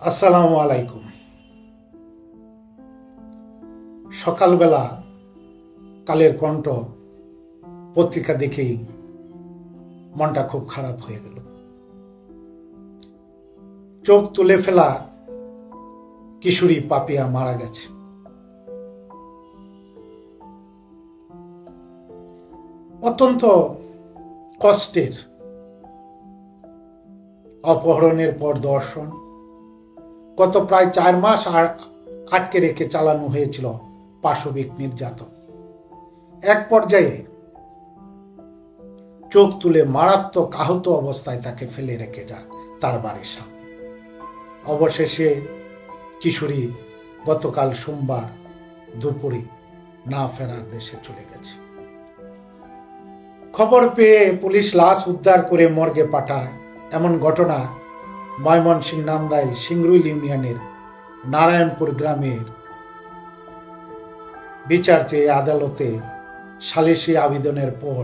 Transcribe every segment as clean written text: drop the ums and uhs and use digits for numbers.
আসসালামু আলাইকুম। সকালবেলা কালের কণ্ঠ পত্রিকা দেখেই মনটা খুব খারাপ হয়ে গেল। চোখ তুলে ফেলা কিশোরী পাপিয়া মারা গেছে। অত্যন্ত কষ্টের, অপহরণের পর দর্শন, গত প্রায় 4 মাস আটকে রেখে চালানো হয়েছিল পাশবিক নির্যাতন। এক পর্যায়ে চোখ তুলে মারাত্মক আহত অবস্থায় তাকে ফেলে রেখে যায় তার বাড়ির সামনে। অবশেষে কিশোরী গতকাল সোমবার দুপুরে না ফেরার দেশে চলে গেছে। খবর পেয়ে পুলিশ লাশ উদ্ধার করে মর্গে পাঠায়। এমন ঘটনা ময়মনসিংহ নান্দাইল সিংরুইল ইউনিয়নের নারায়ণপুর গ্রামের বিচার চেয়ে আদালতে সালিসি আবেদনের পর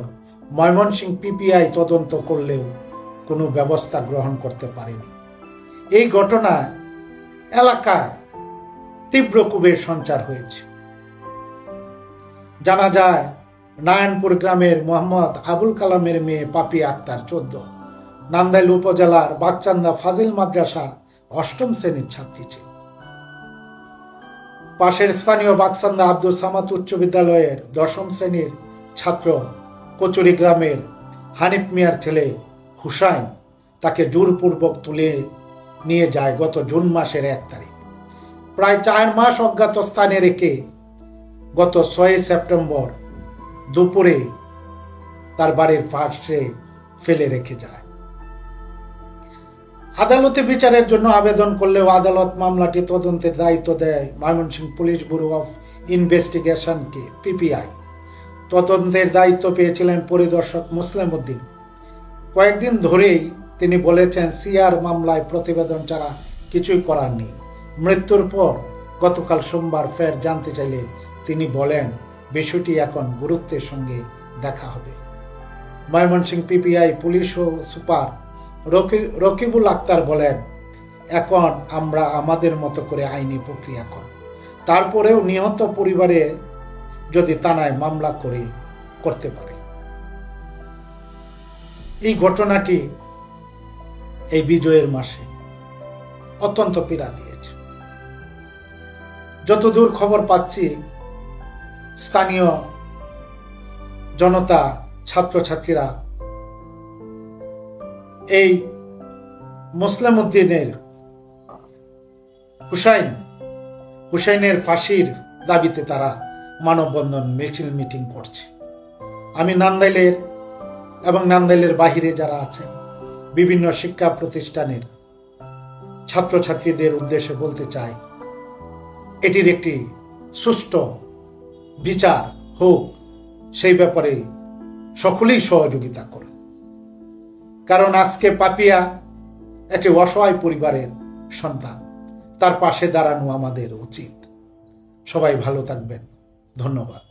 ময়মনসিংহ পিপিআই তদন্ত করলেও কোনো ব্যবস্থা গ্রহণ করতে পারেনি। এই ঘটনায় এলাকায় তীব্র ক্ষোভের সঞ্চার হয়েছে। জানা যায়, নারায়ণপুর গ্রামের মোহাম্মদ আবুল কালামের মেয়ে পাপিয়া আক্তার 14 নান্দাইল উপজেলার বাগচান্দা ফাজিল মাদ্রাসার 8ম শ্রেণীর ছাত্রী ছিল। পাশের স্থানীয় বাগচান্দা আব্দুল সামাদ উচ্চ বিদ্যালয়ের 10ম শ্রেণীর ছাত্র কচুরি গ্রামের হানিফ মিয়ার ছেলে হুসাইন তাকে জোরপূর্বক তুলে নিয়ে যায় গত জুন মাসের 1 তারিখ। প্রায় 4 মাস অজ্ঞাত স্থানে রেখে গত 6 সেপ্টেম্বর দুপুরে তার বাড়ির পাশে ফেলে রেখে যায়। আদালতে বিচারের জন্য আবেদন করলেও আদালত মামলাটি তদন্তের দায়িত্ব দেয় ময়মনসিংহ পুলিশ ব্যুরো অফ ইনভেস্টিগেশনকে, পিপিআই। তদন্তের দায়িত্ব পেয়েছিলেন পরিদর্শক মুসলিম উদ্দিন। কয়েকদিন ধরেই তিনি বলেছেন, সিআর মামলায় প্রতিবেদন ছাড়া কিছুই করার নেই। মৃত্যুর পর গতকাল সোমবার ফের জানতে চাইলে তিনি বলেন, বিষয়টি এখন গুরুত্বের সঙ্গে দেখা হবে। ময়মনসিংহ পিপিআই পুলিশ ও সুপার রকিবুল আক্তার বলেন, এখন আমরা আমাদের মতো করে আইনি প্রক্রিয়া করব। তারপরেও নিহত পরিবারে যদি থানায় মামলা করতে পারে। এই ঘটনাটি এই বিজয়ের মাসে অত্যন্ত পীড়া দিয়েছে। যতদূর খবর পাচ্ছি, স্থানীয় জনতা, ছাত্রছাত্রীরা এই মুসলিম উদ্দিনের হুসাইনের ফাঁসির দাবিতে তারা মানববন্ধন মিছিল মিটিং করছে। আমি নান্দাইলের এবং নান্দাইলের বাহিরে যারা আছেন বিভিন্ন শিক্ষা প্রতিষ্ঠানের ছাত্রছাত্রীদের উদ্দেশ্যে বলতে চাই, এটির একটি সুষ্ঠু বিচার হোক, সেই ব্যাপারে সকলেই সহযোগিতা করে। কারণ আজকে পাপিয়া একটি অসহায় পরিবারের সন্তান, তার পাশে দাঁড়ানো আমাদের উচিত। সবাই ভালো থাকবেন। ধন্যবাদ।